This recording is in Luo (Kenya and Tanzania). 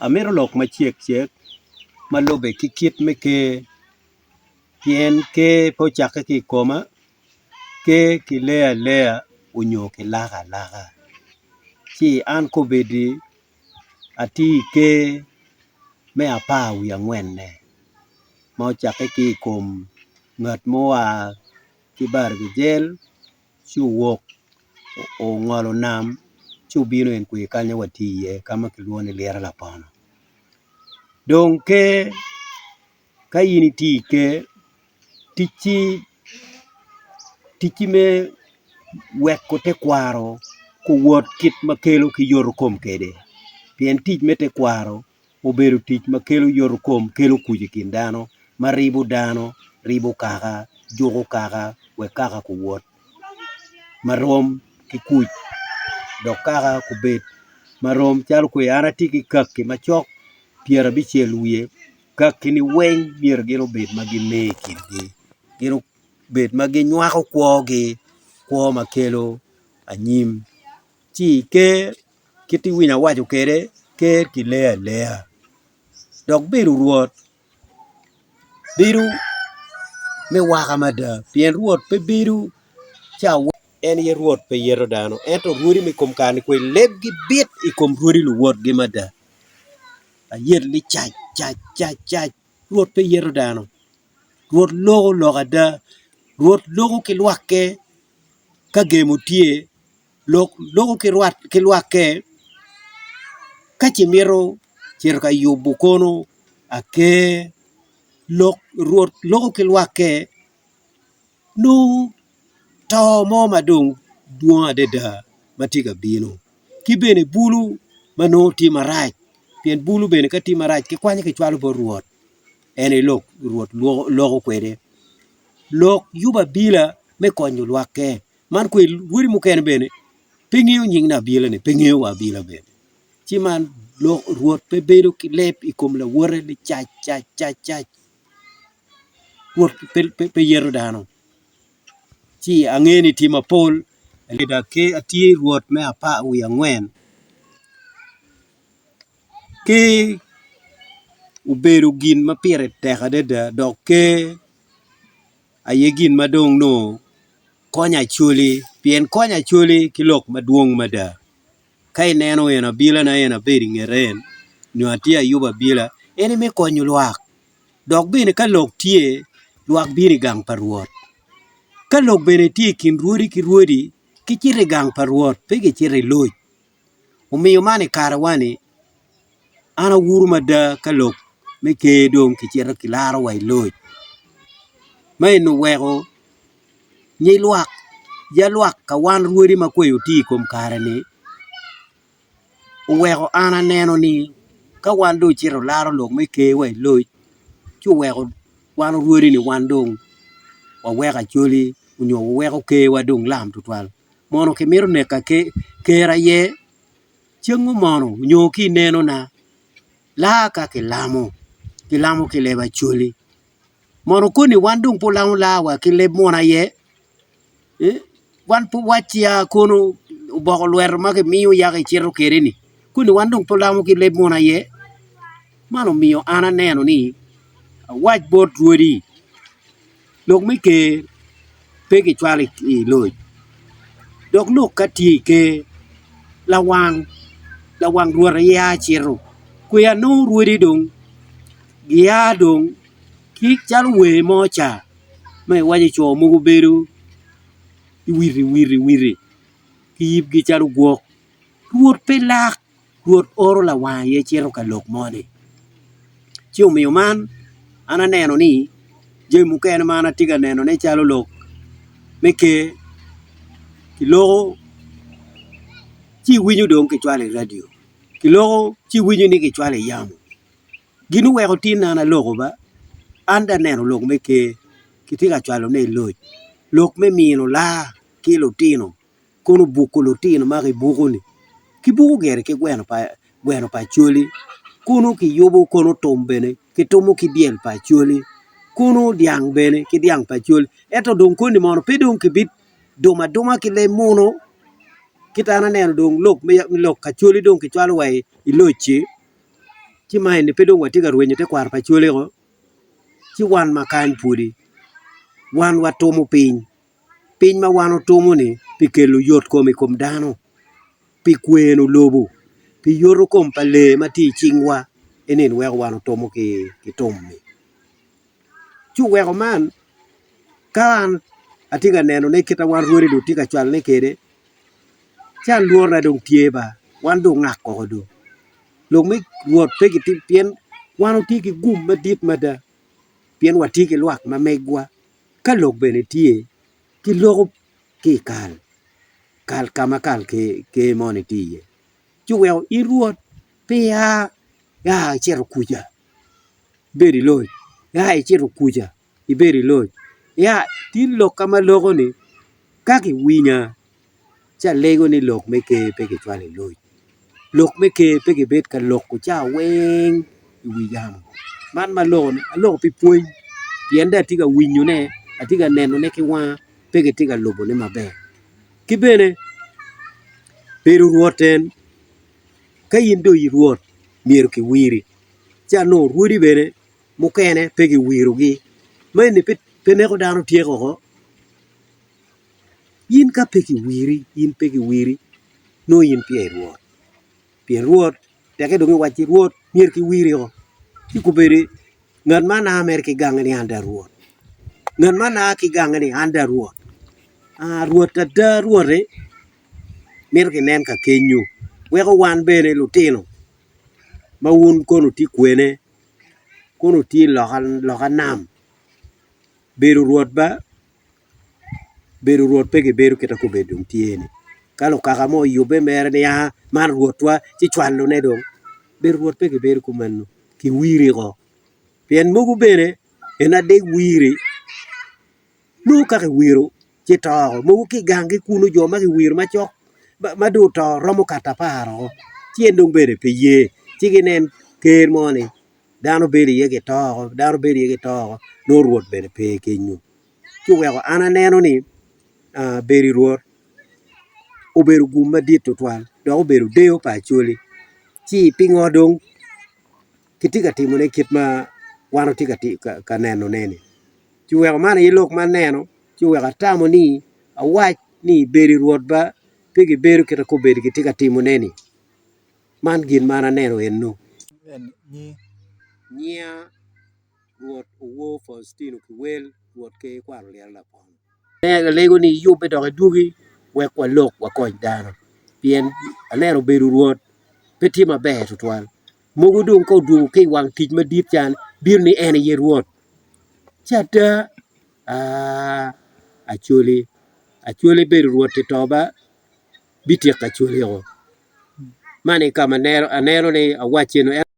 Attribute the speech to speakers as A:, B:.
A: amiro lok machiek malobe kikit meke kien ke pochake ki koma ke kilea unyo kilaka chi an ko bedi ati ke me apa wi angwen ne ma chake ki kom ngat moa kibar gel chu wok o ngolo nam chu bino en kwe kanya watiye kama kilwone lera la pano don ke kayini ti ke tichi me wek ko te kwaro ku wot kit makelo ki yor kom kede pien tich me te kwaro obedo tich makelo yor kom kelo kuje kin dano maribu dano ribu kaka jogo kaka we kaka ku wot marom ki kuj dok kaka ku bet marom chal ku yana tiki kakki machok piera bichel wiye kakki ni weng mier gino bet magi mekirgi gino bet magi nywako kwogi kwo makelo anyim chi ke kiti winya wacho kere ker ki lea dok biru ruot biru me waka mada pien ruot pe biru cha en ye ruot pe yero dano ento ruori mi kom kani kwe leb gi bit i kom ruori lu wot gi mada a yer li chach ruot pe yero dano ruot loga da ruot logo ki lwake ka gemo tie logo ki lwake ka chimiro cher ka yubu kono ake ruot logo ki lwake nu to mo madung duong adeda matiga bino kibene bulu mano ti marach pien bulu bene ka ti marach ki kwanye ki chwalo bo ruot ene ruot logo kwede lok yuba bila me konyo lwake man kwe wuri mukene bene pingio nying na bila ne pingio wa bila bene chiman ruot pe bedo ki lep i kom la wore li chach ruot pe yero dano chi angeni tima pol lida ke ati ruot me apa wi angwen ke uberu gin mapire teka deda dok ke aye gin madong no konya chuli pien konya chuli kilok maduong mada kai neno ena bila na ena beri ngeren nyo atia yuba bila ene me konyo lwak dok bine ka lok tie lwak biri gang paruot ka lok bene tie kin ruodi ki ruodi ki chire gang paruot pe ki chire loj umiyo mani karawani ana wuru mada ka lok me ke dong ki chire ki laro wai loj may no wego nyi lwak ka wan ruodi ma kwe uti kom kare ni uwego ana neno ni ka wan do chiro laro lok me ke wai loj chu wego wan ruodi ni wan dong wa wega chuli unyo wego ke wa dong lam tutwal mono ke miro ne ka kera ye chengu mono unyo ki neno na la ka ke lamo ke leba chuli mono kuni wan dong po la wa ke leb mona ye wan po wachia kono boko lwer ma ke miyo ya ke chiro kere ni kuni wan dong po lamo ke leb mona ye mano miyo ana neno ni wach bot ruodi lok me ke pe ki chwali i loj dok lok ka ti ke lawang ruora ya chiro kuya no ruodi dong ya dong ki chal we mocha me waje cho mugo beru wiri ki yib gi chal guok ruot pe lak ruot oro la wa ye chiro ka lok mone chiu miyo man ana neno ni je mukene mana tiga neno ne chalo lok meke ki logo chi winyo dong ki chwale radio ki logo chi winyo ni ki chwale yamo ginu wego tin nana logo ba anda neno lok meke ki tiga chwalo ne loj lok me mino la kilo tino kono buko lo tino maki buko ni ki buko gere ki gweno pa chuli kono ki yobo kono tombene ki tomo ki diel pa chuli kono diang bene ki diang pa chuli eto dong koni mono pe dong ki bit doma ki le mono kita na neno dong lok ka chuli dong ki chwalo wai ilochi ci mai ni pedong wati ga ruwenyo te kwar pa chole go ci wan makany pudi wan watomo piny ma wan otomo ni pi kelo yot komi kom dano pi kweno lobo pi yoro kom pa le mati chingwa enen weko wan otomo ki tom ni chu weko man kan atiga neno ne kita wan ruori do tika chwal ne kede chan luor na dong tie ba wan do ngak ko do lok mi ruot pe ki pien wan oti ki gum madit mada pien wati ki luak ma megwa ka lok bene tie ki logo ki kal kama kal ke moni tiye chu weo I ruot pe ya chero kuja beri loy ya chero kuja iberi loy ya tin lok kama logo ni kaki winya cha lego ni lok meke pe ki chwale loy lok meke pe ki bet ka lok ku cha weng iwi yamo man malon alok pi puony pien da tiga winyo ne atiga neno ne ki wa pe ki tiga lobo ne maber ki bene pero ruoten ka yindo I ruot mier ki wiri cha no ruodi bene mukene pe ki wiro gi meni pe ne ko dano tieko ko yin ka pe ki wiri yin pe ki wiri no yin pie ruot teke dongi wachi ruot mier ki wiri ko ikubere ngan mana mer ki gang ni anda ruot ngan mana ki gang ni anda ruot ruot da ruore mer ki nen ka kenyu weko wan bene lutino ma wun kono ti kwene kono ti loka nam beru ruot ba beru ruot pe ki beru kita ko bedung tieni kalo kaka mo yube mer ni man ruotwa ci chwalo ne dong beru ruot pe ki beru kumano ki wiri ko pien mugu bene ena de wiri no kaka wiro ci to mugu ki gangi kuno jo ma ki wir ma chok ma do to romo kata paro chien dong bene pe ye ci ginen ker moni dano beri ye ki to no ruot bene pe kenyu chu weko ana neno ni beri ruot oberu gum madit to twal do oberu deo pa choli chi pingo dong kitika timo ne kit ma wano tika ka neno nene chu weko mana ilok man neno chu weko tamo ni awach ni beri ruot ba pigi beru kita ko beri kitika timo nene man gin mana neno enno nyia ruot owo Faustino ki wel ruot ke kwaro liel la pon lego ni yube do dugi wek wa lok wa kony dano pien anero beru ruot peti maber to twal mugu dong ko du ke wang tich madit chan bir ni en ye ruot chata achole beru ruot to ba bitie ka chole o mane kama anero ni awacheno